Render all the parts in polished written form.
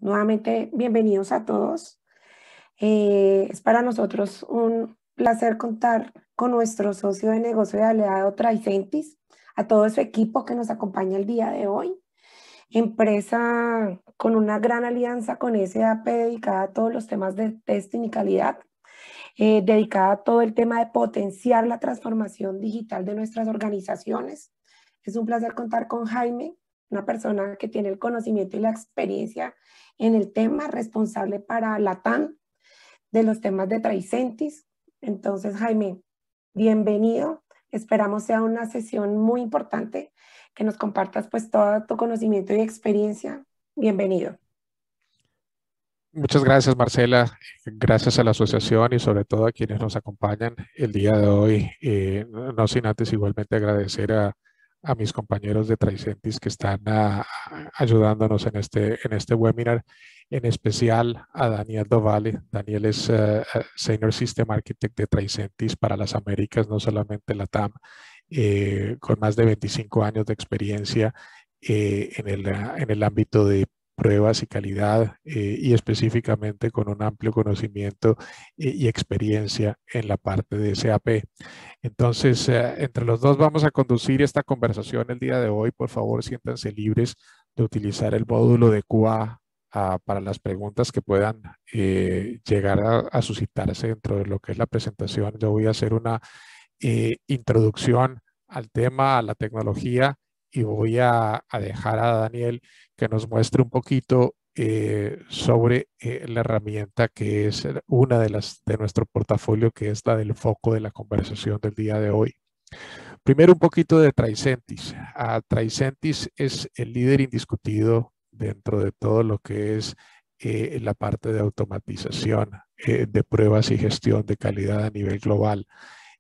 Nuevamente, bienvenidos a todos. Es para nosotros un placer contar con nuestro socio de negocio de aliado Tricentis, a todo su equipo que nos acompaña el día de hoy. Empresa con una gran alianza con SAP dedicada a todos los temas de testing y calidad, dedicada a todo el tema de potenciar la transformación digital de nuestras organizaciones. Es un placer contar con Jaime, una persona que tiene el conocimiento y la experiencia en el tema, responsable para LATAM de los temas de Tricentis. Entonces, Jaime, bienvenido. Esperamos sea una sesión muy importante, que nos compartas pues todo tu conocimiento y experiencia. Bienvenido. Muchas gracias, Marcela. Gracias a la asociación y sobre todo a quienes nos acompañan el día de hoy. No sin antes igualmente agradecer a mis compañeros de Tricentis que están ayudándonos en este webinar, en especial a Daniel Dovale. Daniel es Senior System Architect de Tricentis para las Américas, no solamente la TAM, con más de 25 años de experiencia en el ámbito de pruebas y calidad y específicamente con un amplio conocimiento y experiencia en la parte de SAP. Entonces, entre los dos vamos a conducir esta conversación el día de hoy. Por favor, siéntanse libres de utilizar el módulo de QA para las preguntas que puedan llegar a suscitarse dentro de lo que es la presentación. Yo voy a hacer una introducción al tema, a la tecnología, y voy a dejar a Daniel que nos muestre un poquito sobre la herramienta que es una de nuestro portafolio, que es la del foco de la conversación del día de hoy. Primero, un poquito de Tricentis. Tricentis es el líder indiscutido dentro de todo lo que es la parte de automatización de pruebas y gestión de calidad a nivel global.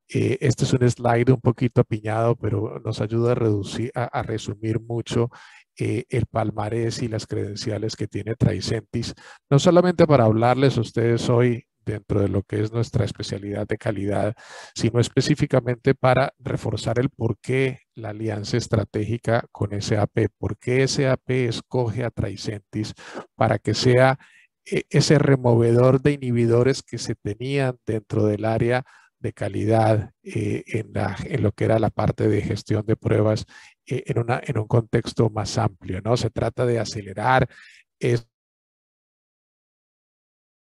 Este es un slide un poquito apiñado, pero nos ayuda a reducir, a resumir mucho el palmarés y las credenciales que tiene Tricentis, no solamente para hablarles a ustedes hoy dentro de lo que es nuestra especialidad de calidad, sino específicamente para reforzar el por qué la alianza estratégica con SAP, por qué SAP escoge a Tricentis para que sea ese removedor de inhibidores que se tenían dentro del área de calidad en lo que era la parte de gestión de pruebas en un contexto más amplio, ¿no? Se trata de acelerar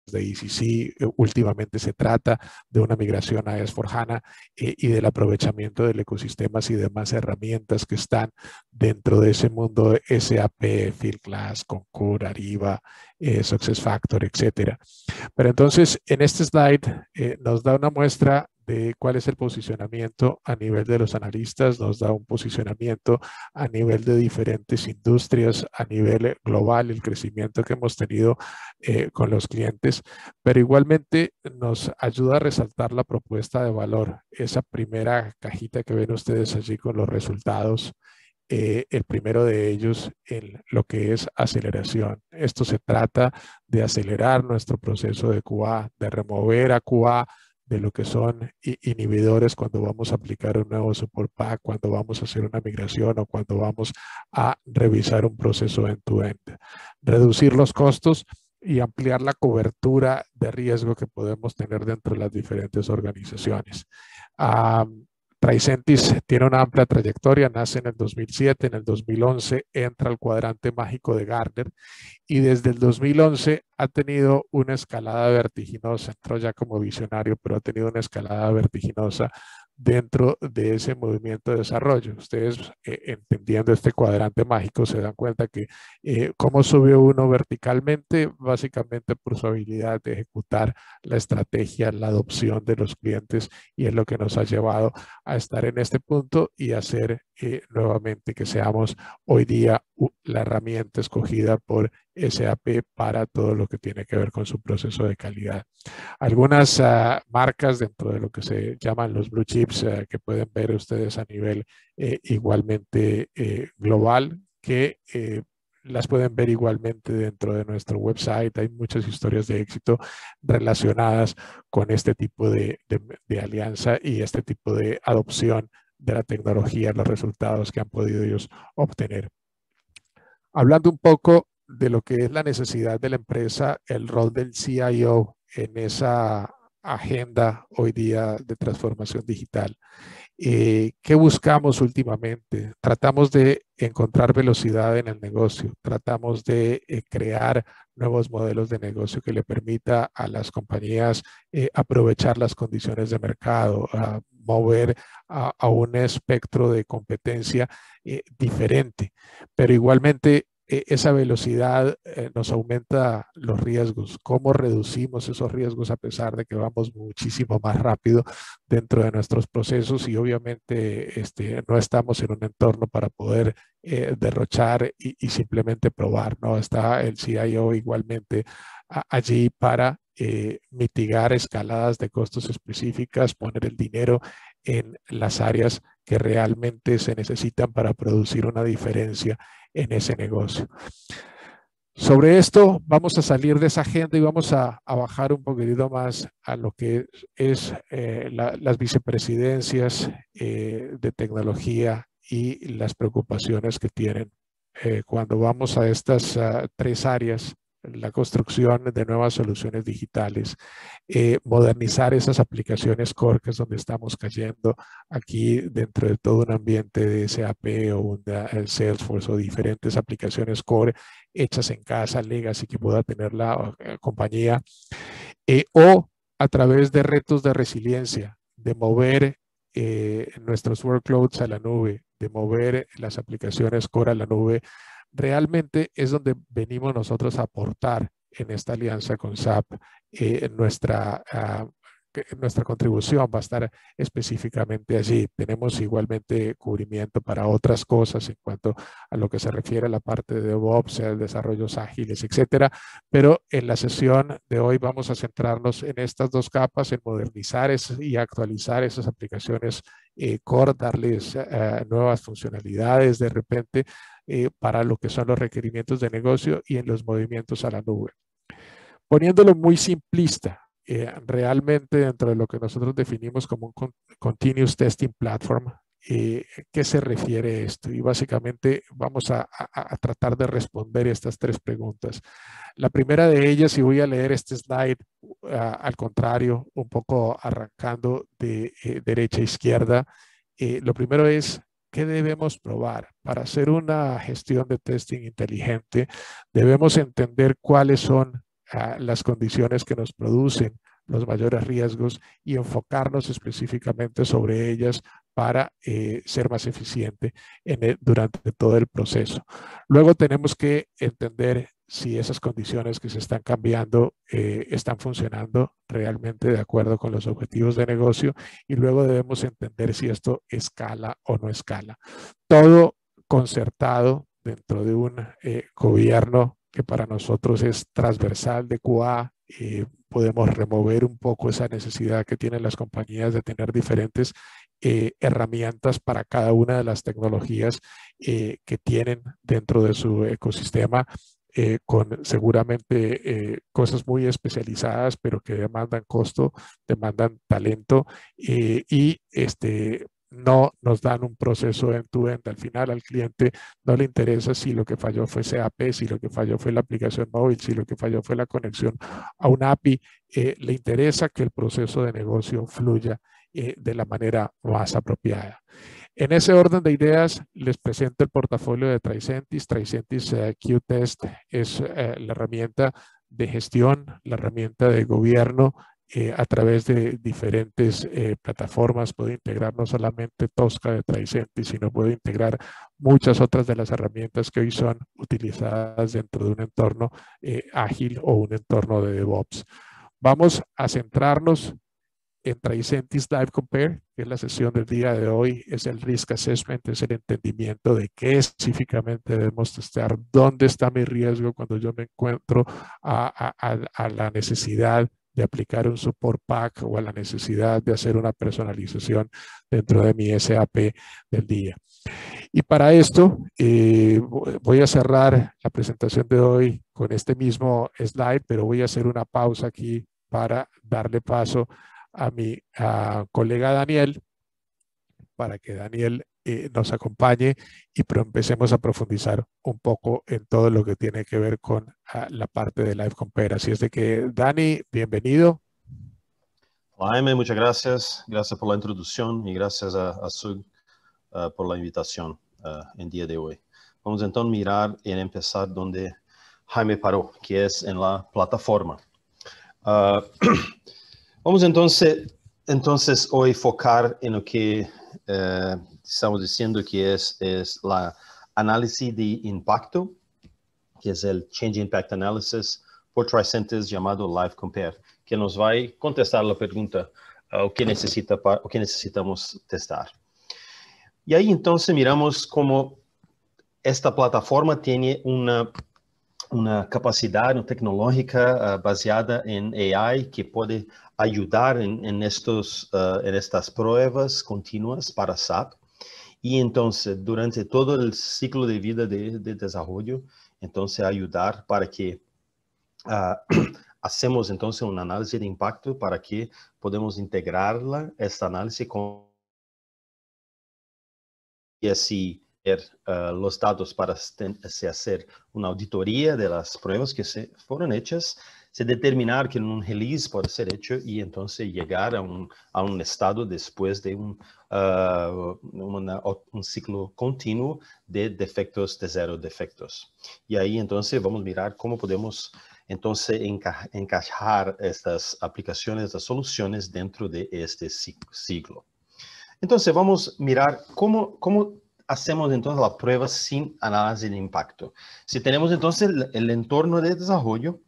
de ECC, últimamente se trata de una migración a S/4HANA y del aprovechamiento del ecosistema y demás herramientas que están dentro de ese mundo de SAP, Fieldglass, Concur, Ariba, SuccessFactors, etcétera. Pero entonces, en este slide nos da una muestra de cuál es el posicionamiento a nivel de los analistas, nos da un posicionamiento a nivel de diferentes industrias, a nivel global, el crecimiento que hemos tenido con los clientes, pero igualmente nos ayuda a resaltar la propuesta de valor, esa primera cajita que ven ustedes allí con los resultados. El primero de ellos en lo que es aceleración. Esto se trata de acelerar nuestro proceso de QA, de remover a QA de lo que son inhibidores cuando vamos a aplicar un nuevo support pack, cuando vamos a hacer una migración o cuando vamos a revisar un proceso end-to-end. Reducir los costos y ampliar la cobertura de riesgo que podemos tener dentro de las diferentes organizaciones. Tricentis tiene una amplia trayectoria, nace en el 2007, en el 2011 entra al cuadrante mágico de Gartner y desde el 2011 ha tenido una escalada vertiginosa, entró ya como visionario, pero ha tenido una escalada vertiginosa dentro de ese movimiento de desarrollo. Ustedes entendiendo este cuadrante mágico se dan cuenta que cómo sube uno verticalmente, básicamente por su habilidad de ejecutar la estrategia, la adopción de los clientes, y es lo que nos ha llevado a estar en este punto y hacer nuevamente que seamos hoy día la herramienta escogida por SAP para todo lo que tiene que ver con su proceso de calidad. Algunas marcas dentro de lo que se llaman los blue chips que pueden ver ustedes a nivel igualmente global, que las pueden ver igualmente dentro de nuestro website. Hay muchas historias de éxito relacionadas con este tipo de alianza y este tipo de adopción de la tecnología, los resultados que han podido ellos obtener. Hablando un poco de lo que es la necesidad de la empresa, el rol del CIO en esa agenda hoy día de transformación digital. ¿Qué buscamos últimamente? Tratamos de encontrar velocidad en el negocio, tratamos de crear nuevos modelos de negocio que le permita a las compañías aprovechar las condiciones de mercado, a mover a un espectro de competencia diferente, pero igualmente esa velocidad nos aumenta los riesgos. ¿Cómo reducimos esos riesgos a pesar de que vamos muchísimo más rápido dentro de nuestros procesos y obviamente no estamos en un entorno para poder derrochar y simplemente probar, ¿no? Está el CIO igualmente allí para mitigar escaladas de costos específicas, poner el dinero en las áreas que realmente se necesitan para producir una diferencia en ese negocio. Sobre esto vamos a salir de esa agenda y vamos a bajar un poquitito más a lo que es las vicepresidencias de tecnología y las preocupaciones que tienen. Cuando vamos a estas tres áreas, la construcción de nuevas soluciones digitales, modernizar esas aplicaciones core, que es donde estamos cayendo aquí dentro de todo un ambiente de SAP o Salesforce o diferentes aplicaciones core hechas en casa, legacy que pueda tener la compañía, o a través de retos de resiliencia, de mover nuestros workloads a la nube, de mover las aplicaciones core a la nube, realmente es donde venimos nosotros a aportar en esta alianza con SAP. Nuestra contribución va a estar específicamente allí. Tenemos igualmente cubrimiento para otras cosas en cuanto a lo que se refiere a la parte de DevOps, desarrollos ágiles, etcétera. Pero en la sesión de hoy vamos a centrarnos en estas dos capas, en modernizar y actualizar esas aplicaciones core, darles nuevas funcionalidades de repente para lo que son los requerimientos de negocio y en los movimientos a la nube. Poniéndolo muy simplista, realmente dentro de lo que nosotros definimos como un Continuous Testing Platform, ¿qué se refiere esto? Y básicamente vamos a tratar de responder estas tres preguntas. La primera de ellas, y voy a leer este slide al contrario, un poco arrancando de derecha a izquierda, lo primero es, ¿qué debemos probar? Para hacer una gestión de testing inteligente, debemos entender cuáles son las condiciones que nos producen los mayores riesgos y enfocarnos específicamente sobre ellas para ser más eficiente durante todo el proceso. Luego tenemos que entender si esas condiciones que se están cambiando están funcionando realmente de acuerdo con los objetivos de negocio y luego debemos entender si esto escala o no escala. Todo concertado dentro de un gobierno que para nosotros es transversal de QA. Podemos remover un poco esa necesidad que tienen las compañías de tener diferentes herramientas para cada una de las tecnologías que tienen dentro de su ecosistema, con seguramente cosas muy especializadas, pero que demandan costo, demandan talento y no nos dan un proceso end-to-end. Al final al cliente no le interesa si lo que falló fue SAP, si lo que falló fue la aplicación móvil, si lo que falló fue la conexión a una API. Le interesa que el proceso de negocio fluya de la manera más apropiada. En ese orden de ideas, les presento el portafolio de Tricentis. Tricentis Q-Test es la herramienta de gestión, la herramienta de gobierno a través de diferentes plataformas. Puede integrar no solamente Tosca de Tricentis, sino puede integrar muchas otras de las herramientas que hoy son utilizadas dentro de un entorno ágil o un entorno de DevOps. Vamos a centrarnos en Tricentis Live Compare, que es la sesión del día de hoy, es el Risk Assessment, es el entendimiento de qué específicamente debemos testear, dónde está mi riesgo cuando yo me encuentro a la necesidad de aplicar un support pack o a la necesidad de hacer una personalización dentro de mi SAP del día. Y para esto voy a cerrar la presentación de hoy con este mismo slide, pero voy a hacer una pausa aquí para darle paso a mi colega Daniel, para que Daniel nos acompañe y empecemos a profundizar un poco en todo lo que tiene que ver con la parte de Live Compare. Así es de que, Dani, bienvenido. Jaime, muchas gracias. Gracias por la introducción y gracias a Sug por la invitación en día de hoy. Vamos entonces a mirar y empezar donde Jaime paró, que es en la plataforma. Vamos entonces hoy focar en lo que estamos diciendo que es la análisis de impacto, que es el Change Impact Analysis por Tricentis llamado Live Compare, que nos va a contestar la pregunta o que necesitamos testar. Y ahí entonces miramos cómo esta plataforma tiene una capacidad tecnológica baseada en AI que puede ayudar en estas pruebas continuas para SAP. Y entonces, durante todo el ciclo de vida de desarrollo, entonces ayudar para que hacemos entonces un análisis de impacto para que podamos integrarla, esta análisis con y así los datos para hacer una auditoría de las pruebas que fueron hechas, se determinar que un release puede ser hecho y entonces llegar a un estado después de un ciclo continuo de defectos, de cero defectos. Y ahí entonces vamos a mirar cómo podemos entonces encajar estas aplicaciones, estas soluciones dentro de este ciclo. Entonces, vamos a mirar cómo hacemos entonces la prueba sin análisis de impacto. Si tenemos entonces el entorno de desarrollo,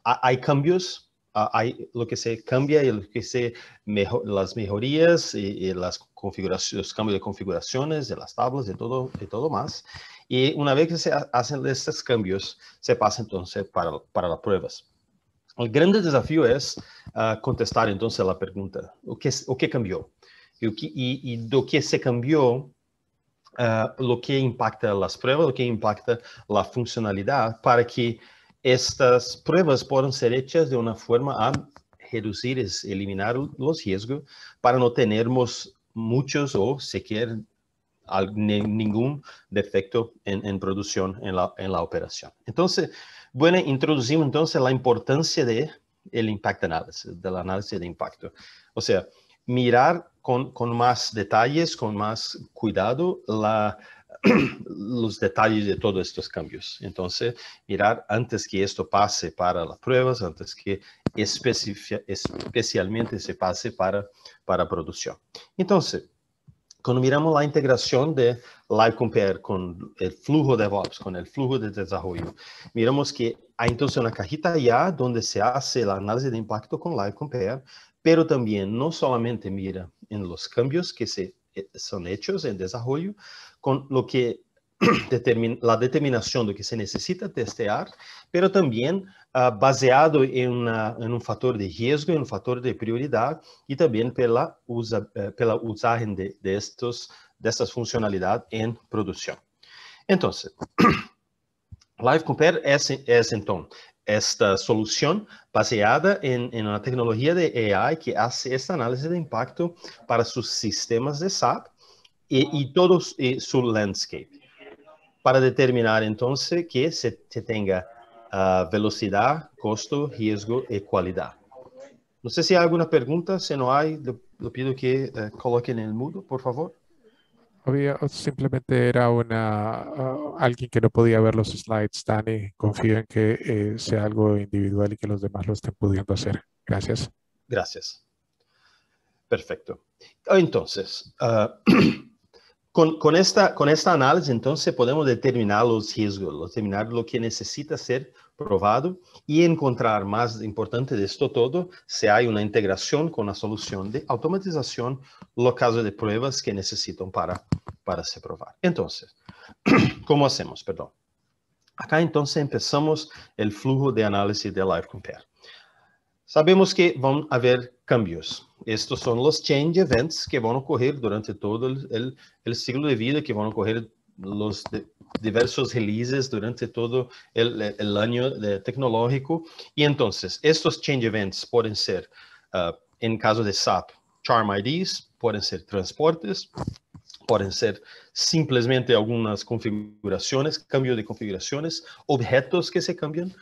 hay cambios, hay lo que se cambia y lo que las mejorías y las configuraciones, los cambios de configuraciones de las tablas y todo más. Y una vez que se hacen estos cambios, se pasa entonces para las pruebas. El grande desafío es contestar entonces la pregunta, ¿o qué cambió? Y lo que se cambió, lo que impacta las pruebas, lo que impacta la funcionalidad para que estas pruebas puedan ser hechas de una forma a reducir, eliminar los riesgos para no tenermos muchos o siquiera ningún defecto en producción en la operación. Entonces, bueno, introducimos entonces la importancia del impact analysis, del análisis de impacto. O sea, mirar con más detalles, con más cuidado los detalles de todos estos cambios. Entonces, mirar antes que esto pase para las pruebas, antes que especialmente se pase para producción. Entonces, cuando miramos la integración de Live Compare con el flujo de DevOps, con el flujo de desarrollo, miramos que hay entonces una cajita ya donde se hace el análisis de impacto con Live Compare, pero también no solamente mira en los cambios que son hechos en desarrollo, con lo que la determinación de que se necesita testear, pero también baseado en un factor de riesgo, en un factor de prioridad y también pela usaje de estas funcionalidades en producción. Entonces, Live Compare es entonces esta solución baseada en una tecnología de AI que hace esta análisis de impacto para sus sistemas de SAP y todo su landscape, para determinar entonces que se tenga velocidad, costo, riesgo y calidad. No sé si hay alguna pregunta. Si no hay, le pido que coloquen en el mudo, por favor. Simplemente era alguien que no podía ver los slides, Dani. Confío en que sea algo individual y que los demás lo estén pudiendo hacer. Gracias. Gracias. Perfecto. Entonces, con esta análisis, entonces, podemos determinar los riesgos, determinar lo que necesita ser probado y encontrar, más importante de esto todo, si hay una integración con la solución de automatización, los casos de pruebas que necesitan para se probar. Entonces, ¿cómo hacemos? Perdón. Acá entonces empezamos el flujo de análisis de Live Compare. Sabemos que van a haber cambios. Estos son los change events que van a ocurrir durante todo el ciclo de vida, que van a ocurrir los diversos releases durante todo el año tecnológico. Y entonces, estos change events pueden ser, en caso de SAP, Charm IDs, pueden ser transportes, pueden ser simplemente algunas configuraciones, cambio de configuraciones, objetos que se cambian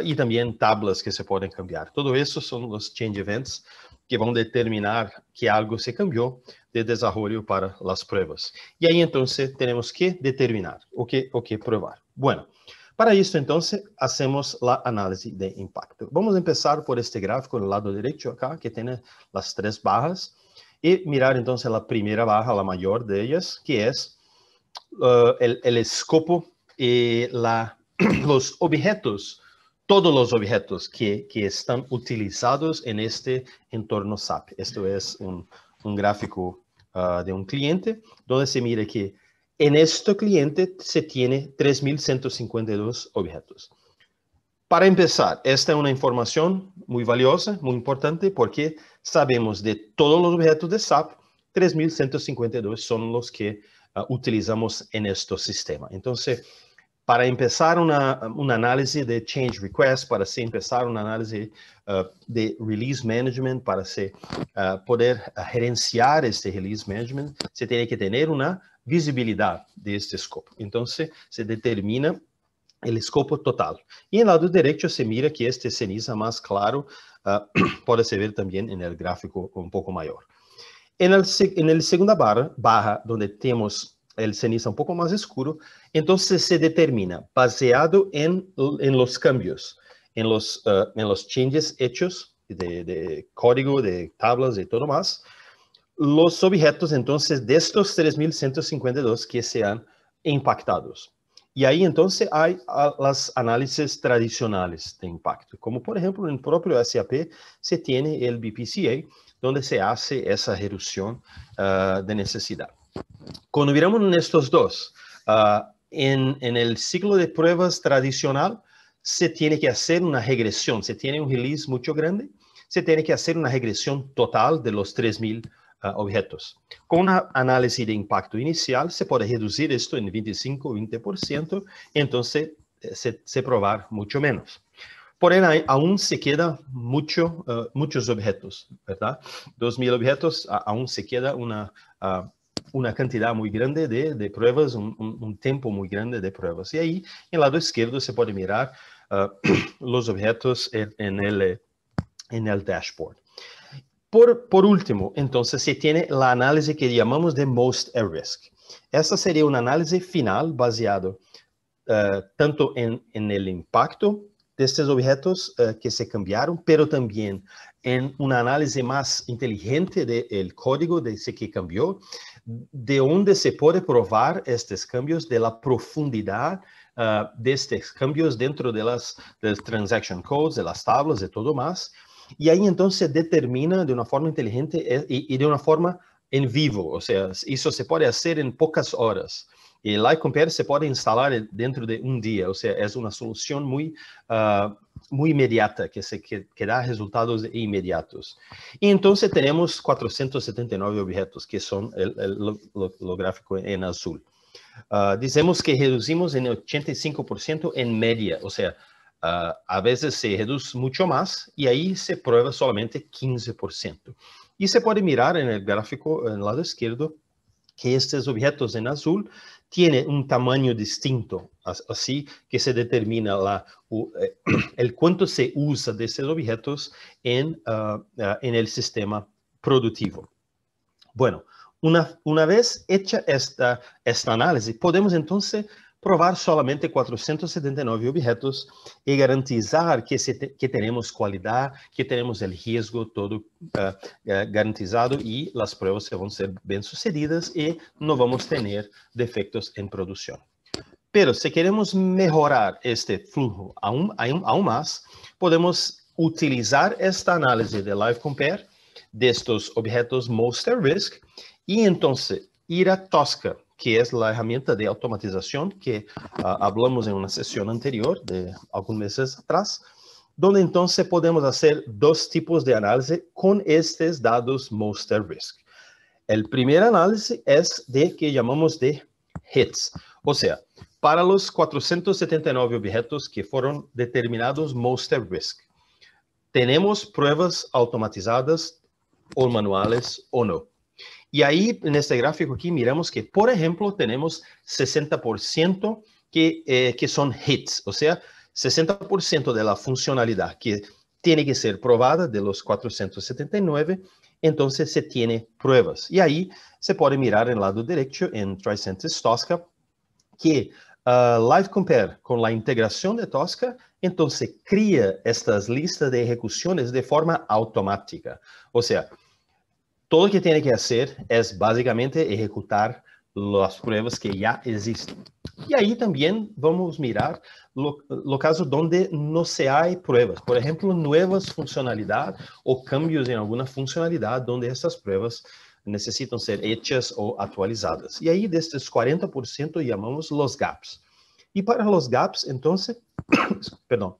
y también tablas que se pueden cambiar. Todo eso son los change events que van a determinar que algo se cambió de desarrollo para las pruebas. Y ahí entonces tenemos que determinar o que probar. Bueno, para esto entonces hacemos la análisis de impacto. Vamos a empezar por este gráfico en el lado derecho acá, que tiene las 3 barras. Y mirar entonces la primera barra, la mayor de ellas, que es el escopo y los objetos, todos los objetos que están utilizados en este entorno SAP. Esto es un gráfico de un cliente, donde se mira que en este cliente se tiene 3.152 objetos. Para empezar, esta es una información muy valiosa, muy importante, porque sabemos de todos los objetos de SAP, 3.152 son los que utilizamos en este sistema. Entonces, para empezar un análisis de change request, para empezar un análisis de release management, para poder gerenciar este release management, se tiene que tener una visibilidad de este escopo. Entonces, se determina el escopo total. Y en el lado derecho se mira que este ceniza más claro puede se ver también en el gráfico un poco mayor. En el segunda barra, donde tenemos el ceniza un poco más oscuro, entonces se determina, baseado en los cambios, en los changes hechos de código, de tablas y todo más, los objetos entonces de estos 3.152 que sean impactados. Y ahí entonces hay las análisis tradicionales de impacto, como por ejemplo en el propio SAP se tiene el BPCA, donde se hace esa reducción de necesidad. Cuando miramos en estos dos, en el ciclo de pruebas tradicional, se tiene que hacer una regresión, se tiene un release mucho grande, se tiene que hacer una regresión total de los 3.000 objetos. Con una análisis de impacto inicial, se puede reducir esto en 25 o 20%, entonces se probar mucho menos. Por ahí aún se queda muchos objetos, ¿verdad? 2.000 objetos, aún se queda una cantidad muy grande de pruebas, un tiempo muy grande de pruebas. Y ahí, en el lado izquierdo, se puede mirar los objetos en el dashboard. Por último, entonces, se tiene la análisis que llamamos de Most at Risk. Esta sería una análisis final baseado tanto en el impacto de estos objetos que se cambiaron, pero también en una análisis más inteligente del código de ese que cambió, de donde se puede probar estos cambios, de la profundidad de estos cambios dentro de los transaction codes, de las tablas, de todo más. Y ahí entonces se determina de una forma inteligente y de una forma en vivo, o sea, eso se puede hacer en pocas horas. Y el iCompare se puede instalar dentro de un día, o sea, es una solución muy inmediata, que da resultados inmediatos. Y entonces tenemos 479 objetos, que son lo gráfico en azul. Decimos que reducimos en 85% en media, o sea, a veces se reduce mucho más y ahí se prueba solamente 15%. Y se puede mirar en el gráfico en el lado izquierdo que estos objetos en azul tienen un tamaño distinto, así que se determina el cuánto se usa de estos objetos en el sistema productivo. Bueno, una vez hecha esta análisis, podemos entonces probar solamente 479 objetos y garantizar que tenemos calidad, que tenemos el riesgo todo garantizado y las pruebas van a ser bien sucedidas y no vamos a tener defectos en producción. Pero si queremos mejorar este flujo aún más, podemos utilizar esta análisis de LiveCompare de estos objetos Most at Risk y entonces ir a Tosca, que es la herramienta de automatización que hablamos en una sesión anterior de algunos meses atrás, donde entonces podemos hacer dos tipos de análisis con estos datos Most at Risk. El primer análisis es que llamamos de hits, o sea, para los 479 objetos que fueron determinados Most at Risk. Tenemos pruebas automatizadas o manuales o no. Y ahí en este gráfico aquí miramos que, por ejemplo, tenemos 60% que son hits, o sea, 60% de la funcionalidad que tiene que ser probada de los 479, entonces se tiene pruebas. Y ahí se puede mirar en el lado derecho en Tricentis Tosca que Live Compare con la integración de Tosca, entonces crea estas listas de ejecuciones de forma automática. O sea, todo lo que tiene que hacer es básicamente ejecutar las pruebas que ya existen. Y ahí también vamos a mirar lo casos donde no se hay pruebas. Por ejemplo, nuevas funcionalidades o cambios en alguna funcionalidad donde estas pruebas necesitan ser hechas o actualizadas. Y ahí de estos 40% llamamos los gaps. Y para los gaps, entonces, perdón,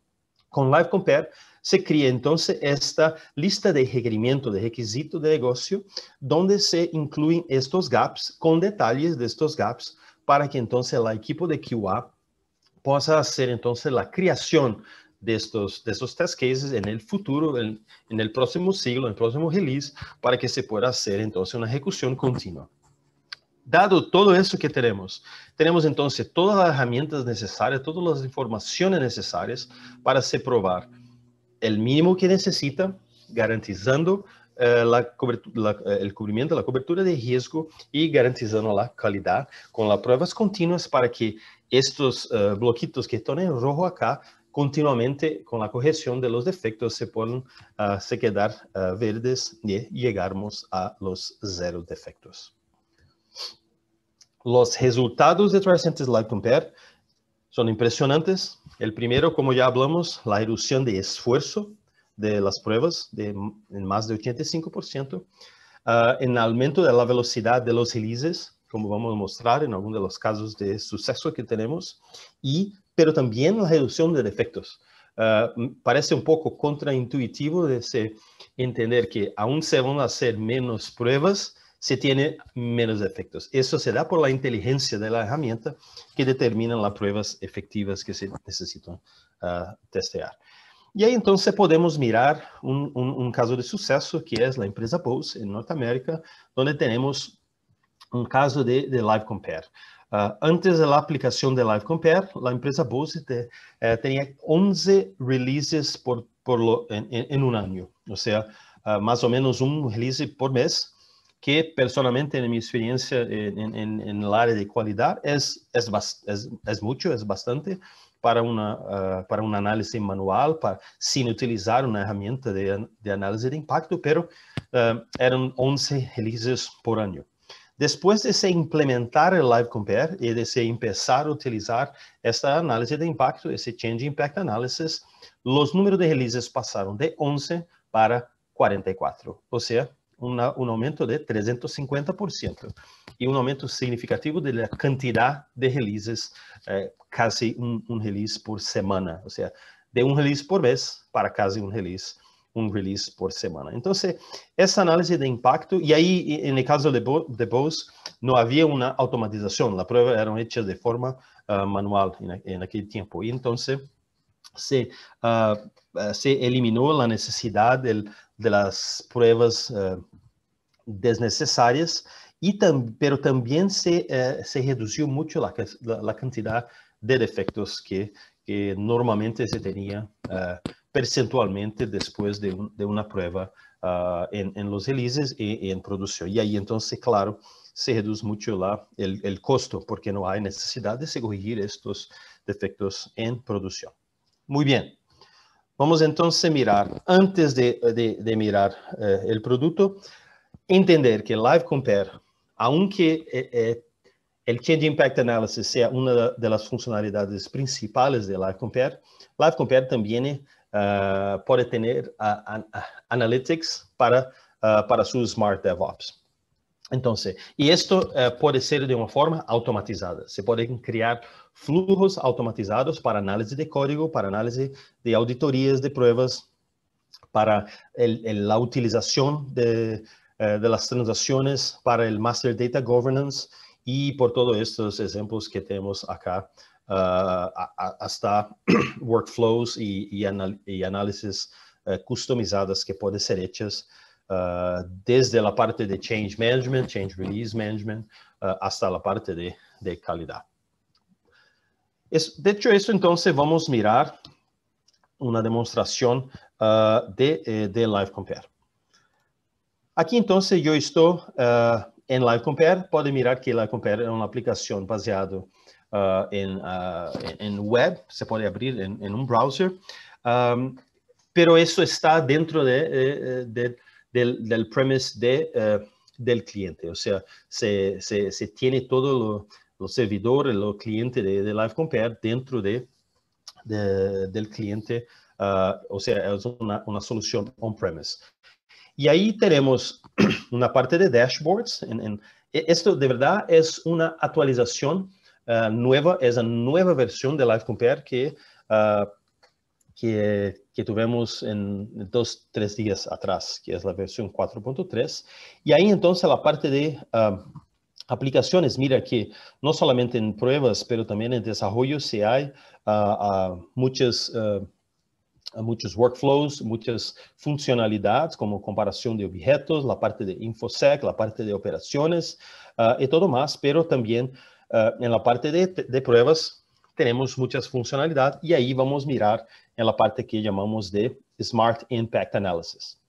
con Live Compare se crea entonces esta lista de requerimientos, de requisitos de negocio, donde se incluyen estos gaps con detalles de estos gaps para que entonces el equipo de QA pueda hacer entonces la creación de estos test cases en el futuro, en el próximo siglo, en el próximo release, para que se pueda hacer entonces una ejecución continua. Dado todo eso que tenemos entonces todas las herramientas necesarias, todas las informaciones necesarias para se probar el mínimo que necesita, garantizando el cubrimiento, la cobertura de riesgo y garantizando la calidad con las pruebas continuas para que estos bloquitos que están en rojo acá, continuamente con la corrección de los defectos se puedan se quedar verdes y llegarmos a los 0 defectos. Los resultados de Tricentis Live Compare son impresionantes. El primero, como ya hablamos, la reducción de esfuerzo de las pruebas en más de 85%, en aumento de la velocidad de los releases, como vamos a mostrar en algunos de los casos de suceso que tenemos, pero también la reducción de defectos. Parece un poco contraintuitivo de entender que aún se van a hacer menos pruebas, se tiene menos defectos. Eso se da por la inteligencia de la herramienta que determina las pruebas efectivas que se necesitan testear. Y ahí entonces podemos mirar un caso de suceso que es la empresa Bose en Norteamérica, donde tenemos un caso de Live Compare. Antes de la aplicación de Live Compare, la empresa Bose tenía 11 releases en un año, o sea, más o menos un release por mes, que personalmente en mi experiencia en el área de calidad es mucho, es bastante para un análisis manual, sin utilizar una herramienta de análisis de impacto, pero eran 11 releases por año. Después de se implementar el Live Compare y de se empezar a utilizar esta análisis de impacto, ese Change Impact Analysis, los números de releases pasaron de 11 para 44, o sea, un aumento de 350% y un aumento significativo de la cantidad de releases, casi un release por semana, o sea, de un release por mes para casi un release por semana. Entonces, esa análisis de impacto, y ahí en el caso de Bose, no había una automatización, las pruebas eran hechas de forma manual en aquel tiempo, y entonces se eliminó la necesidad de las pruebas desnecesarias, pero también se redució mucho la cantidad de defectos que normalmente se tenía percentualmente después de una prueba en los releases y en producción. Y ahí entonces, claro, se reduce mucho el costo porque no hay necesidad de se corregir estos defectos en producción. Muy bien. Vamos entonces a mirar, antes de mirar el producto, entender que Live Compare, aunque el Change Impact Analysis sea una de las funcionalidades principales de Live Compare también puede tener analytics para su Smart DevOps. Entonces, y esto puede ser de una forma automatizada. Se pueden crear flujos automatizados para análisis de código, para análisis de auditorías de pruebas, para la utilización de las transacciones, para el Master Data Governance y por todos estos ejemplos que tenemos acá, hasta workflows y análisis customizadas que pueden ser hechas desde la parte de Change Management, Change Release Management, hasta la parte de calidad. Dicho esto, entonces vamos a mirar una demostración de Live Compare. Aquí entonces yo estoy en Live Compare. Puede mirar que Live Compare es una aplicación basada en web. Se puede abrir en un browser. Pero eso está dentro del premise del cliente. O sea, se tiene todo los servidores, los clientes de Live Compare dentro del cliente. O sea, es una solución on-premise. Y ahí tenemos una parte de dashboards. Esto de verdad es una actualización nueva, es una nueva versión de Live Compare que tuvimos en 2-3 días atrás, que es la versión 4.3. Y ahí entonces la parte de aplicaciones, mira que no solamente en pruebas, pero también en desarrollo se hay muchos workflows, muchas funcionalidades como comparación de objetos, la parte de InfoSec, la parte de operaciones y todo más, pero también en la parte de pruebas tenemos muchas funcionalidades y ahí vamos a mirar en la parte que llamamos de Smart Impact Analysis.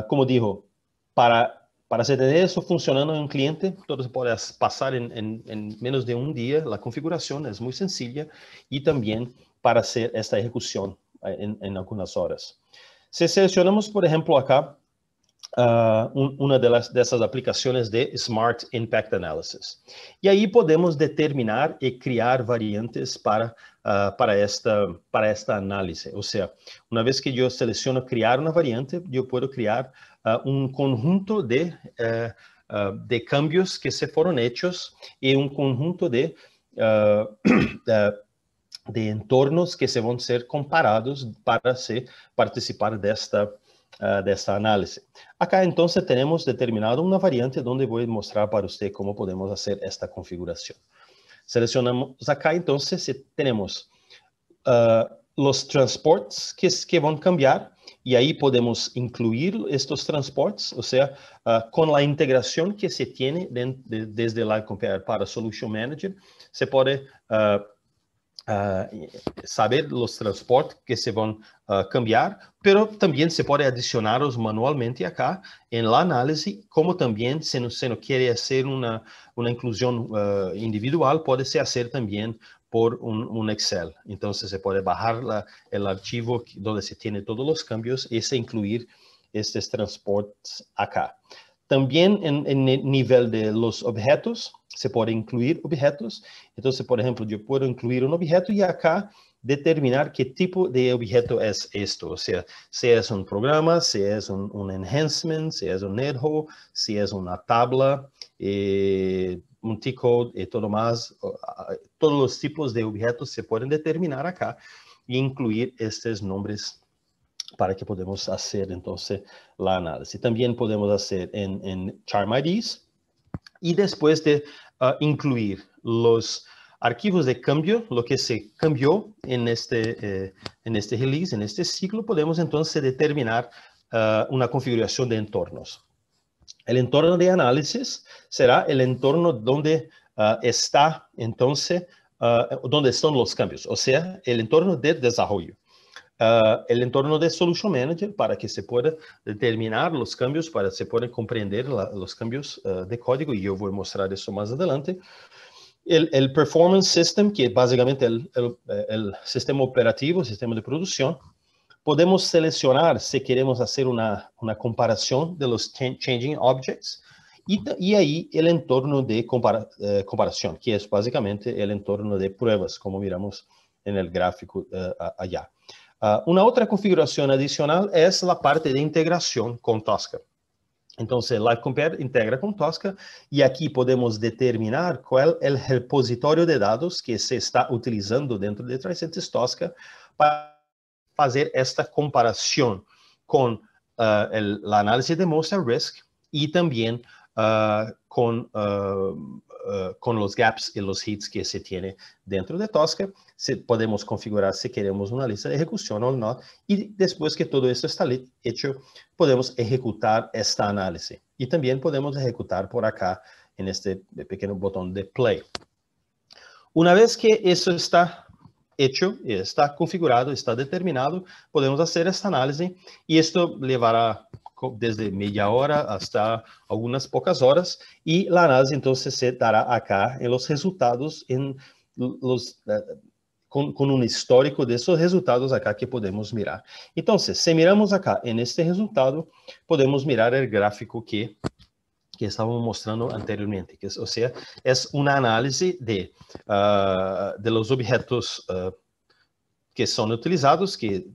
Como dijo, para se tener eso funcionando en un cliente, todo se puede pasar en menos de un día. La configuración es muy sencilla y también para hacer esta ejecución en algunas horas. Si seleccionamos, por ejemplo, acá una de esas aplicaciones de Smart Impact Analysis. Y ahí podemos determinar y crear variantes para esta análisis. O sea, una vez que yo selecciono crear una variante, yo puedo crear un conjunto de cambios que se fueron hechos y un conjunto de entornos que se van a ser comparados para participar de esta análisis. Acá entonces tenemos determinado una variante donde voy a mostrar para usted cómo podemos hacer esta configuración. Seleccionamos acá entonces tenemos los transportes que van a cambiar y ahí podemos incluir estos transportes, o sea, con la integración que se tiene desde Live Compare para Solution Manager, se puede saber los transportes que se van a cambiar, pero también se puede adicionarlos manualmente acá en la análisis, como también si no quiere hacer una inclusión individual, puede se hacer también por un Excel. Entonces se puede bajar el archivo donde se tiene todos los cambios y se incluir estos transportes acá. También en el nivel de los objetos, se puede incluir objetos. Entonces, por ejemplo, yo puedo incluir un objeto y acá determinar qué tipo de objeto es esto. O sea, si es un programa, si es un enhancement, si es un NetHow, si es una tabla, un T-code y todo más. Todos los tipos de objetos se pueden determinar acá e incluir estos nombres para que podamos hacer entonces la análisis. También podemos hacer en Charm IDs y después de incluir los archivos de cambio, lo que se cambió en este release, en este ciclo, podemos entonces determinar una configuración de entornos. El entorno de análisis será el entorno donde está entonces, donde están los cambios, o sea, el entorno de desarrollo. El entorno de Solution Manager para que se pueda determinar los cambios, para que se pueda comprender los cambios de código, y yo voy a mostrar eso más adelante. El Performance System, que es básicamente el sistema operativo, el sistema de producción. Podemos seleccionar si queremos hacer una comparación de los Changing Objects, y ahí el entorno de comparación, que es básicamente el entorno de pruebas, como miramos en el gráfico allá. Una otra configuración adicional es la parte de integración con Tosca. Entonces, Live Compare integra con Tosca y aquí podemos determinar cuál es el repositorio de datos que se está utilizando dentro de Tricentis Tosca para hacer esta comparación con la análisis de Most at Risk y también con los gaps y los hits que se tiene dentro de Tosca. Podemos configurar si queremos una lista de ejecución o no. Y después que todo esto está hecho, podemos ejecutar esta análisis. Y también podemos ejecutar por acá en este pequeño botón de play. Una vez que eso está hecho, está configurado, está determinado, podemos hacer esta análisis y esto llevará desde media hora hasta algunas pocas horas y la análisis entonces se dará acá en los resultados, con un histórico de esos resultados acá que podemos mirar. Entonces, si miramos acá en este resultado, podemos mirar el gráfico que estábamos mostrando anteriormente, o sea, es una análisis de los objetos que son utilizados, que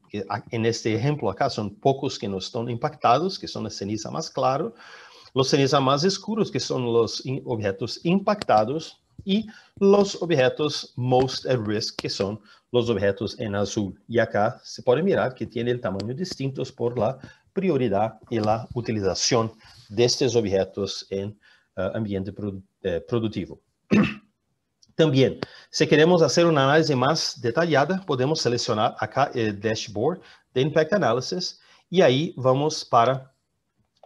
en este ejemplo acá son pocos que no están impactados, que son la ceniza más claro, los ceniza más oscuros, que son los objetos impactados, y los objetos most at risk, que son los objetos en azul. Y acá se puede mirar que tiene el tamaño distintos por la prioridad y la utilización de estos objetos en ambiente productivo. También, si queremos hacer una análisis más detallada, podemos seleccionar acá el dashboard de Impact Analysis y ahí vamos para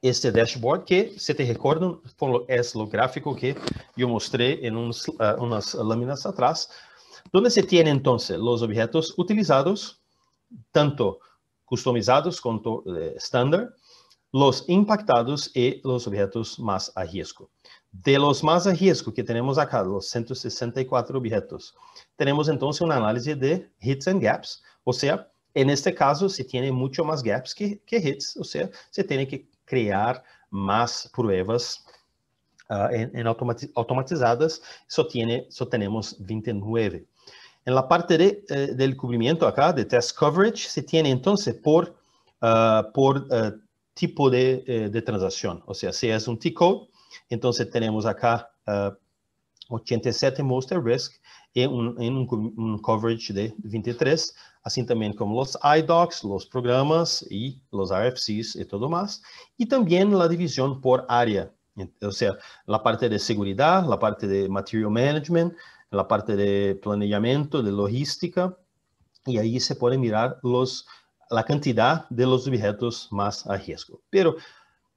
este dashboard que, si te recuerdan, es lo gráfico que yo mostré en unas láminas atrás, donde se tiene entonces los objetos utilizados, tanto customizados como estándar, los impactados y los objetos más a riesgo. De los más a riesgo que tenemos acá, los 164 objetos, tenemos entonces una análisis de hits and gaps, o sea, en este caso se tiene mucho más gaps que hits, o sea, se tiene que crear más pruebas automatizadas, eso tenemos 29. En la parte del cubrimiento acá, de test coverage, se tiene entonces por tipo de transacción. O sea, si es un T-code, entonces tenemos acá 87 most at risk en un coverage de 23, así también como los IDOCs, los programas y los RFCs y todo más. Y también la división por área, o sea, la parte de seguridad, la parte de material management, la parte de planeamiento, de logística, y ahí se puede mirar la cantidad de los objetos más a riesgo. Pero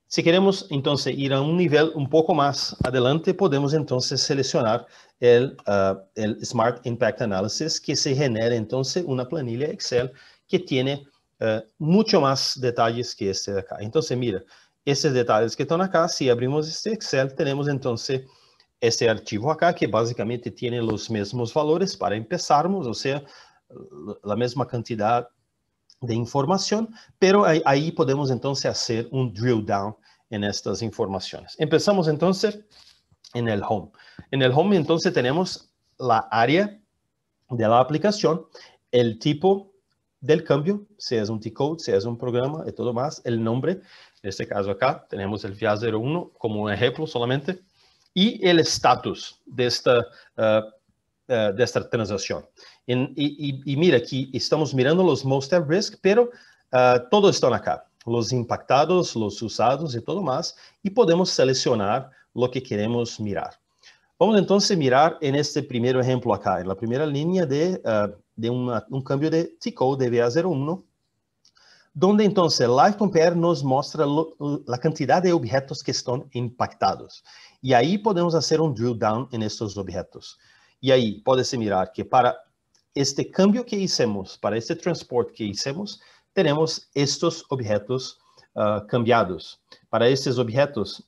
si queremos entonces ir a un nivel un poco más adelante, podemos entonces seleccionar el Smart Impact Analysis, que se genera entonces una planilla Excel que tiene mucho más detalles que este de acá. Entonces mira, estos detalles que están acá, si abrimos este Excel, tenemos entonces este archivo acá que básicamente tiene los mismos valores para empezarmos, o sea, la misma cantidad de información, pero ahí podemos entonces hacer un drill down en estas informaciones. Empezamos entonces en el home. En el home entonces tenemos la área de la aplicación, el tipo del cambio, si es un T-code, si es un programa y todo más, el nombre, en este caso acá tenemos el FIA01 como un ejemplo solamente, y el estatus de esta transacción. Y mira, aquí estamos mirando los most at risk, pero todos están acá, los impactados, los usados y todo más, y podemos seleccionar lo que queremos mirar. Vamos entonces a mirar en este primer ejemplo acá, en la primera línea de un cambio de T-code de VA01, donde entonces Live Compare nos muestra la cantidad de objetos que están impactados. Y ahí podemos hacer un drill down en estos objetos. Y ahí puede mirar que para este cambio que hicimos, para este transporte que hicimos, tenemos estos objetos cambiados. Para estos objetos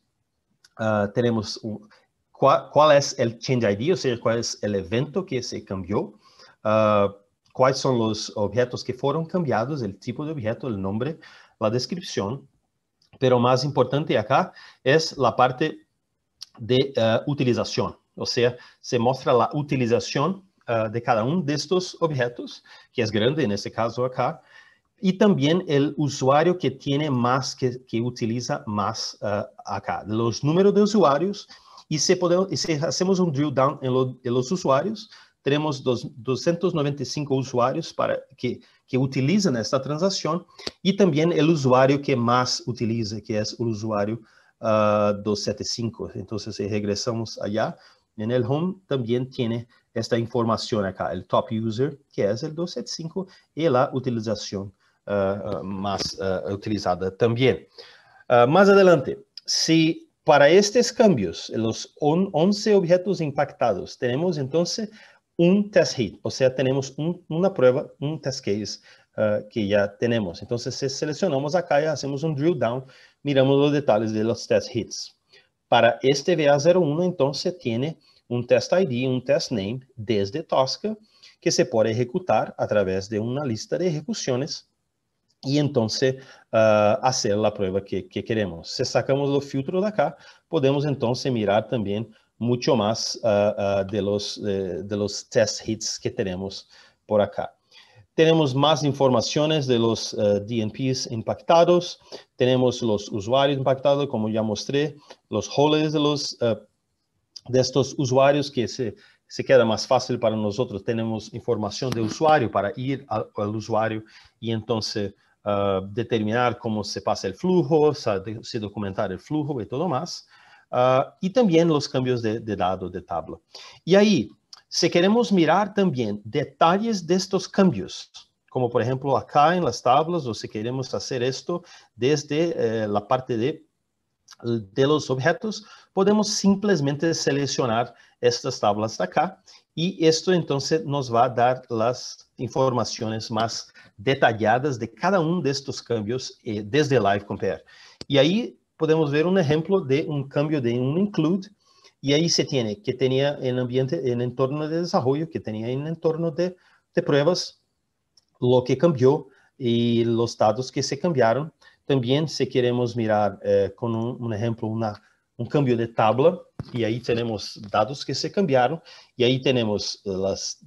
tenemos cuál es el change ID, o sea, cuál es el evento que se cambió, cuáles son los objetos que fueron cambiados, el tipo de objeto, el nombre, la descripción. Pero más importante acá es la parte de utilización. O sea, se muestra la utilización de cada uno de estos objetos, que es grande en este caso acá, y también el usuario que tiene más, que utiliza más acá. Los números de usuarios, y si hacemos un drill down en los usuarios, tenemos 295 usuarios que utilizan esta transacción, y también el usuario que más utiliza, que es el usuario 275. Entonces, si regresamos allá, en el home también tiene esta información acá, el top user, que es el 275, y la utilización más utilizada también. Más adelante, si para estos cambios, los 11 objetos impactados, tenemos entonces un test hit, o sea, tenemos una prueba, un test case que ya tenemos. Entonces, si seleccionamos acá y hacemos un drill down, miramos los detalles de los test hits. Para este VA01, entonces, tiene un test ID, un test name desde Tosca, que se puede ejecutar a través de una lista de ejecuciones y entonces hacer la prueba que queremos. Si sacamos los filtros de acá, podemos entonces mirar también mucho más de los test hits que tenemos por acá. Tenemos más informaciones de los DNPs impactados, tenemos los usuarios impactados, como ya mostré, los roles de estos usuarios que se queda más fácil para nosotros. Tenemos información de usuario para ir al usuario y entonces determinar cómo se pasa el flujo, se documentar el flujo y todo más. Y también los cambios de datos de tabla. Y ahí, si queremos mirar también detalles de estos cambios, como por ejemplo acá en las tablas, o si queremos hacer esto desde la parte de los objetos, podemos simplemente seleccionar estas tablas de acá y esto entonces nos va a dar las informaciones más detalladas de cada uno de estos cambios desde Live Compare. Y ahí podemos ver un ejemplo de un cambio de un include y ahí se tiene que tenía en ambiente, en entorno de desarrollo, que tenía en entorno de pruebas, lo que cambió y los datos que se cambiaron. También si queremos mirar con un ejemplo, un cambio de tabla, y ahí tenemos datos que se cambiaron, y ahí tenemos las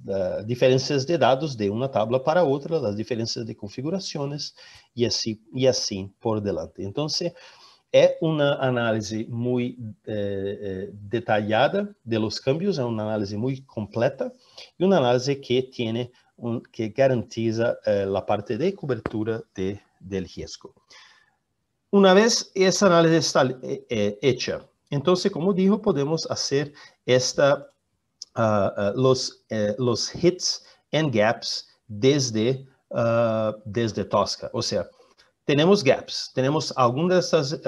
diferencias de datos de una tabla para otra, las diferencias de configuraciones, y así por delante. Entonces, es una análisis muy detallada de los cambios, es una análisis muy completa, y una análisis que tiene que garantiza la parte de cobertura del riesgo. Una vez esa análisis está hecha, entonces, como dijo, podemos hacer los hits and gaps desde Tosca. O sea, tenemos gaps, tenemos algunas de estas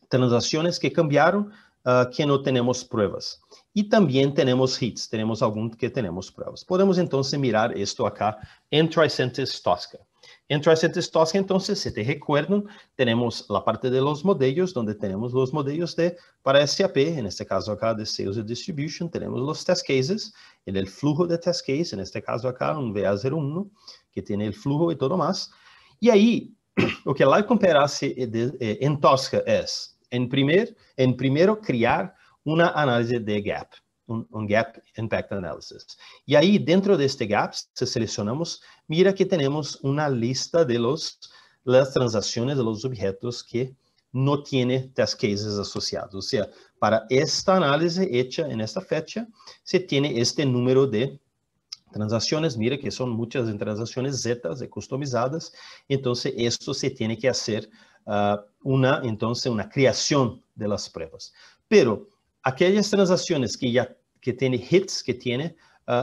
transacciones que cambiaron que no tenemos pruebas. Y también tenemos hits, tenemos algunos que tenemos pruebas. Podemos entonces mirar esto acá en Tricentis Tosca. En Tricentis Tosca, entonces, si te recuerdan, tenemos la parte de los modelos, donde tenemos los modelos para SAP, en este caso acá de Sales and Distribution, tenemos los test cases, en el flujo de test case, en este caso acá un VA01, que tiene el flujo y todo más. Y ahí, lo que Live Compare hace en Tosca es, en primero, crear una análisis de gap, un Gap Impact Analysis. Y ahí, dentro de este gap, si seleccionamos, mira que tenemos una lista de las transacciones de los objetos que no tiene test cases asociados. O sea, para esta análisis hecha en esta fecha, se tiene este número de transacciones, mira que son muchas transacciones Z customizadas, entonces esto se tiene que hacer una creación de las pruebas. Pero aquellas transacciones que tiene hits,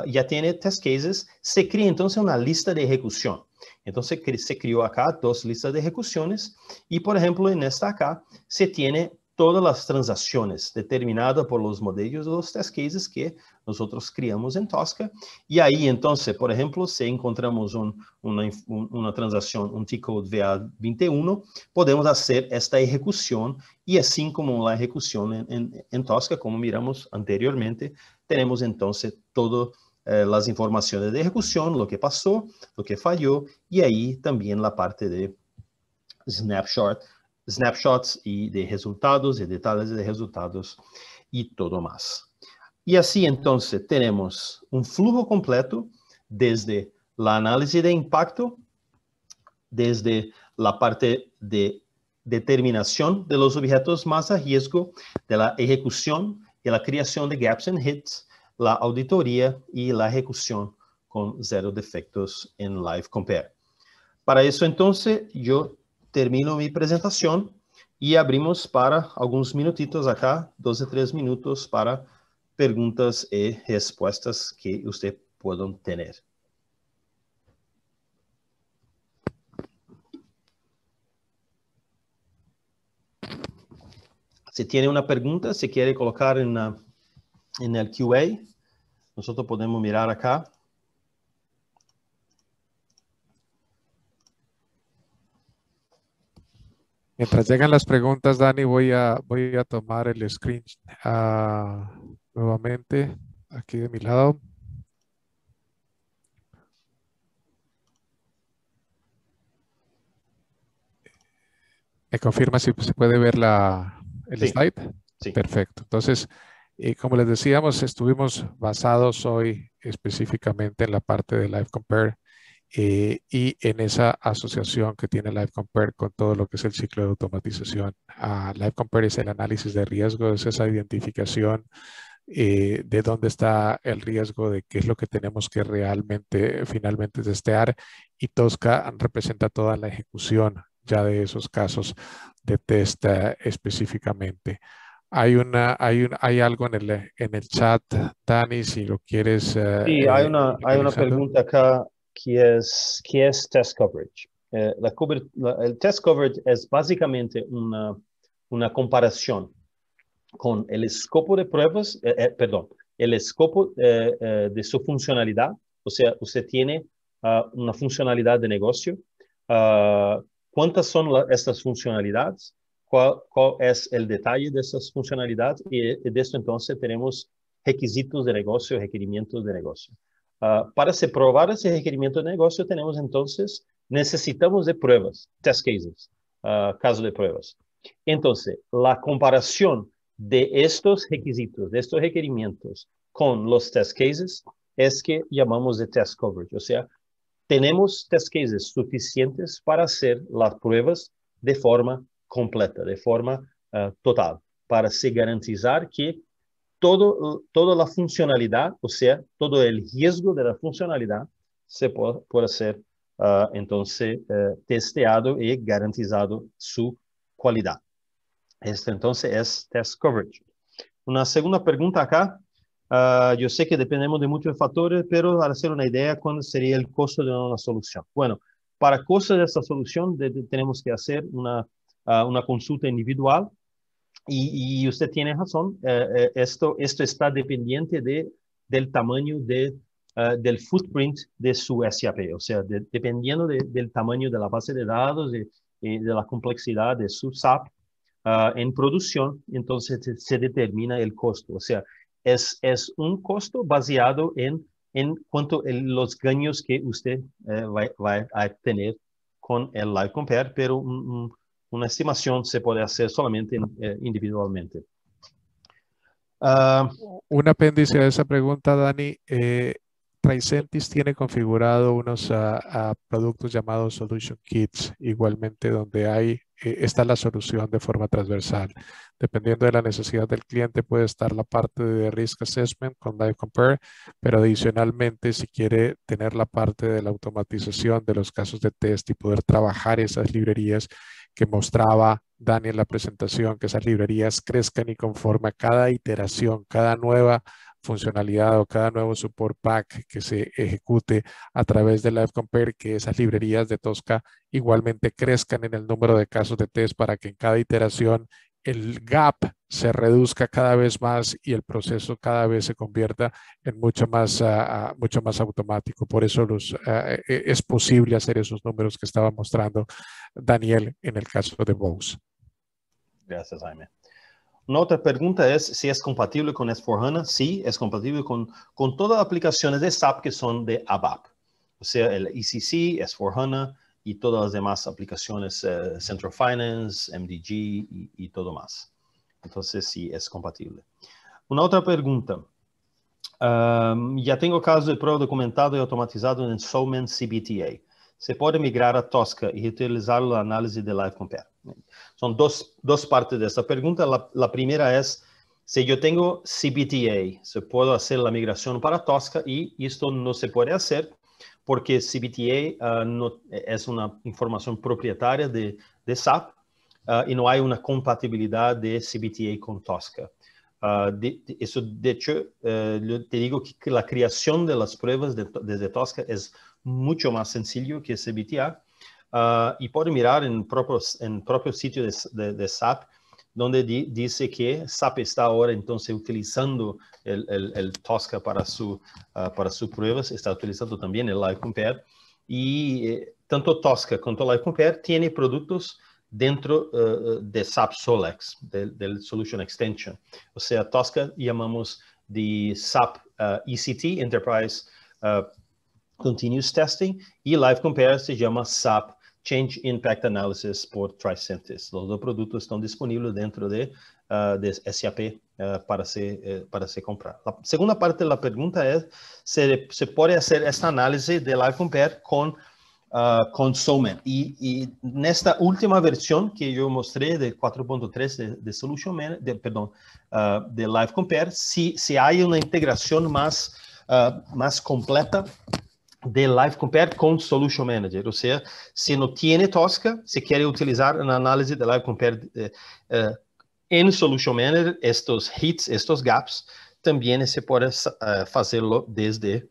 ya tiene test cases, se crea entonces una lista de ejecución. Entonces se creó acá dos listas de ejecuciones y, por ejemplo, en esta acá se tiene todas las transacciones determinadas por los modelos de los test cases que nosotros creamos en Tosca. Y ahí, entonces, por ejemplo, si encontramos una transacción, un T-Code VA21, podemos hacer esta ejecución y así como la ejecución en Tosca, como miramos anteriormente, tenemos entonces todas las informaciones de ejecución, lo que pasó, lo que falló, y ahí también la parte de snapshots y de resultados, de detalles de resultados y todo más. Y así entonces tenemos un flujo completo desde la análisis de impacto, desde la parte de determinación de los objetos más a riesgo, de la ejecución y la creación de gaps and hits, la auditoría y la ejecución con 0 defectos en Live Compare. Para eso entonces yo termino mi presentación y abrimos para algunos minutitos acá, 2 a 3 minutos para preguntas y respuestas que usted puedan tener. Si tiene una pregunta, si quiere colocar en el QA, nosotros podemos mirar acá. Mientras llegan las preguntas, Dani, voy a tomar el screen nuevamente aquí de mi lado. ¿Me confirma si se puede ver el Sí. slide? Sí. Perfecto. Entonces, como les decíamos, estuvimos basados hoy específicamente en la parte de Live Compare y en esa asociación que tiene Live Compare con todo lo que es el ciclo de automatización. Live Compare es el análisis de riesgo, es esa identificación de dónde está el riesgo, de qué es lo que tenemos que realmente, finalmente testear, y Tosca representa toda la ejecución ya de esos casos de test específicamente. Hay algo en el chat, Dani, si lo quieres Sí, hay una realizando. pregunta acá que es test coverage. El test coverage es básicamente una comparación con el escopo de pruebas, el escopo de su funcionalidad. O sea, usted tiene una funcionalidad de negocio. ¿Cuántas son estas funcionalidades? ¿Cuál es el detalle de esas funcionalidades? Y de esto entonces tenemos requisitos de negocio, requerimientos de negocio. Para se probar ese requerimiento de negocio, necesitamos de pruebas, test cases, casos de pruebas. Entonces, la comparación de estos requisitos, de estos requerimientos con los test cases es que llamamos de test coverage. O sea, tenemos test cases suficientes para hacer las pruebas de forma completa, de forma total, para se garantizar que toda la funcionalidad, o sea, todo el riesgo de la funcionalidad se puede ser entonces testeado y garantizado su calidad. Este entonces es test coverage. Una segunda pregunta acá. Yo sé que dependemos de muchos factores, pero para hacer una idea, ¿cuál sería el costo de una solución? Bueno, para el costo de esta solución tenemos que hacer una consulta individual y usted tiene razón. Esto está dependiente del tamaño del footprint de su SAP, o sea, dependiendo del tamaño de la base de datos y de la complejidad de su SAP. En producción, entonces se determina el costo. O sea, es un costo basado en cuanto los gaños que usted va a tener con el Live Compare, pero una estimación se puede hacer solamente individualmente. Un apéndice a esa pregunta, Dani. Tricentis tiene configurado unos productos llamados Solution Kits, igualmente donde está la solución de forma transversal. Dependiendo de la necesidad del cliente puede estar la parte de Risk Assessment con Live Compare, pero adicionalmente si quiere tener la parte de la automatización de los casos de test y poder trabajar esas librerías que mostraba Dani en la presentación, que esas librerías crezcan y conforme a cada iteración, cada nueva funcionalidad o cada nuevo support pack que se ejecute a través de Live Compare, que esas librerías de Tosca igualmente crezcan en el número de casos de test para que en cada iteración el gap se reduzca cada vez más y el proceso cada vez se convierta en mucho más automático. Por eso es posible hacer esos números que estaba mostrando Daniel en el caso de Bose. Gracias, Jaime. Una otra pregunta es si es compatible con S4HANA. Sí, es compatible con todas las aplicaciones de SAP que son de ABAP. O sea, el ECC, S4HANA y todas las demás aplicaciones, Central Finance, MDG y todo más. Entonces, sí, es compatible. Una otra pregunta. Ya tengo casos de prueba documentado y automatizado en Solman CBTA. ¿Se puede migrar a Tosca y utilizar la análisis de Live Compare? Son dos partes de esta pregunta. La primera es, si yo tengo CBTA, ¿se puede hacer la migración para Tosca? Y esto no se puede hacer porque CBTA no, es una información propietaria de SAP y no hay una compatibilidad de CBTA con Tosca. Eso, de hecho, yo te digo que la creación de las pruebas desde Tosca es mucho más sencillo que CBTA. Y puede mirar en propio sitio de SAP, donde dice que SAP está ahora entonces utilizando el Tosca para sus pruebas, está utilizando también el LiveCompare, y tanto Tosca como LiveCompare tiene productos dentro de SAP Solex, del Solution Extension. O sea, Tosca llamamos de SAP ECT, Enterprise Continuous Testing, y LiveCompare se llama SAP Change Impact Analysis por Tricentis. Los dos productos están disponibles dentro de SAP para se comprar. La segunda parte de la pregunta es, ¿se puede hacer esta análisis de LiveCompare con Soulman? Y en esta última versión que yo mostré de 4.3 de Solution Manager, de LiveCompare, si hay una integración más completa de LiveCompare con Solution Manager. O sea, si no tiene Tosca, si quiere utilizar una análisis de LiveCompare en Solution Manager, estos hits, estos gaps, también se puede hacerlo desde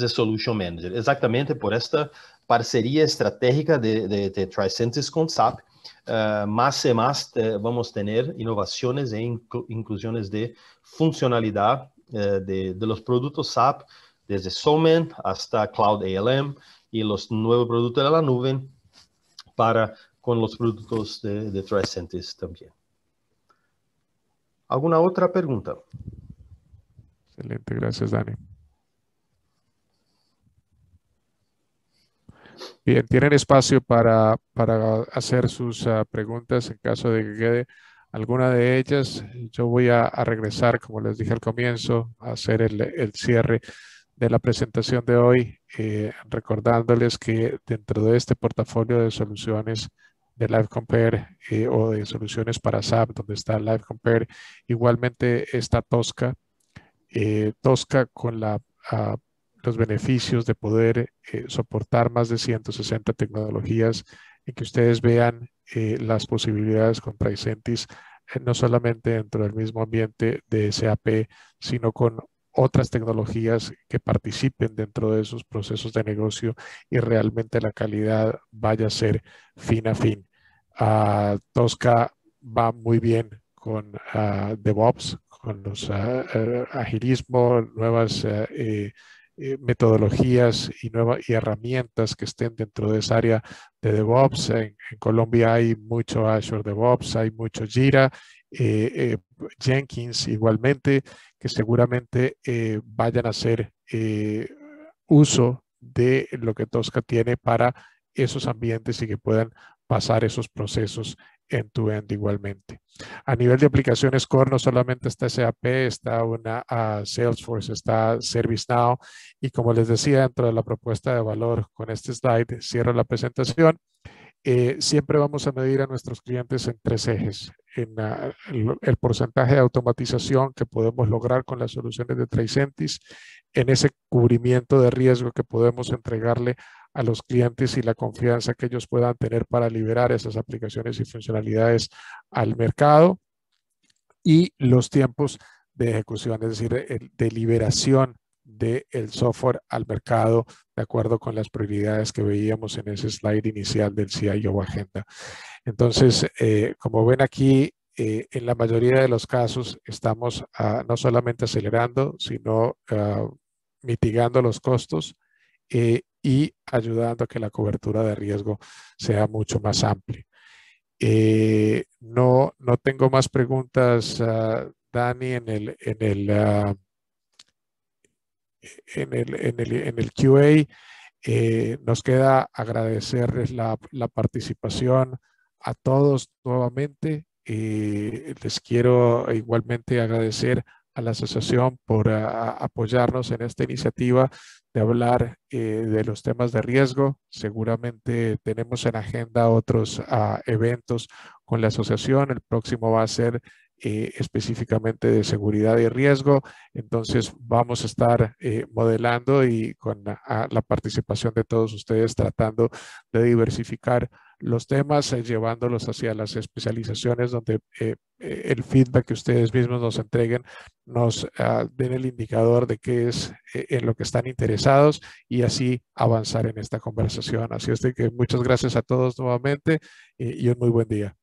Solution Manager. Exactamente por esta parcería estratégica de Tricentis con SAP, más y más vamos a tener innovaciones e inclusiones de funcionalidad de los productos SAP, desde Soulman hasta Cloud ALM y los nuevos productos de la nube con los productos de Tricentis también. ¿Alguna otra pregunta? Excelente, gracias, Dani. Bien, tienen espacio para hacer sus preguntas en caso de que quede alguna de ellas. Yo voy a regresar, como les dije al comienzo, a hacer el cierre de la presentación de hoy, recordándoles que dentro de este portafolio de soluciones de LiveCompare o de soluciones para SAP, donde está LiveCompare, igualmente está Tosca. Tosca con los beneficios de poder soportar más de 160 tecnologías, en que ustedes vean las posibilidades con Tricentis, no solamente dentro del mismo ambiente de SAP, sino con otras tecnologías que participen dentro de esos procesos de negocio y realmente la calidad vaya a ser fin a fin. Tosca va muy bien con DevOps, con los agilismo, nuevas metodologías y herramientas que estén dentro de esa área de DevOps. En Colombia hay mucho Azure DevOps, hay mucho Jira, Jenkins igualmente, que seguramente vayan a hacer uso de lo que Tosca tiene para esos ambientes y que puedan pasar esos procesos end-to-end igualmente. A nivel de aplicaciones core, no solamente está SAP, está una Salesforce, está ServiceNow, y como les decía, dentro de la propuesta de valor con este slide, cierro la presentación. Siempre vamos a medir a nuestros clientes en 3 ejes. En el porcentaje de automatización que podemos lograr con las soluciones de Tricentis, en ese cubrimiento de riesgo que podemos entregarle a los clientes y la confianza que ellos puedan tener para liberar esas aplicaciones y funcionalidades al mercado, y los tiempos de ejecución, es decir, de liberación del software al mercado de acuerdo con las prioridades que veíamos en ese slide inicial del CIO Agenda. Entonces, como ven aquí, en la mayoría de los casos estamos no solamente acelerando, sino mitigando los costos y ayudando a que la cobertura de riesgo sea mucho más amplia. No tengo más preguntas, Dani, en el QA. Nos queda agradecerles la participación a todos nuevamente. Les quiero igualmente agradecer a la asociación por apoyarnos en esta iniciativa de hablar de los temas de riesgo. Seguramente tenemos en agenda otros eventos con la asociación. El próximo va a ser específicamente de seguridad y riesgo. Entonces vamos a estar modelando y con la participación de todos ustedes tratando de diversificar los temas, llevándolos hacia las especializaciones donde el feedback que ustedes mismos nos entreguen nos den el indicador de qué es en lo que están interesados y así avanzar en esta conversación. Así es de que muchas gracias a todos nuevamente y un muy buen día.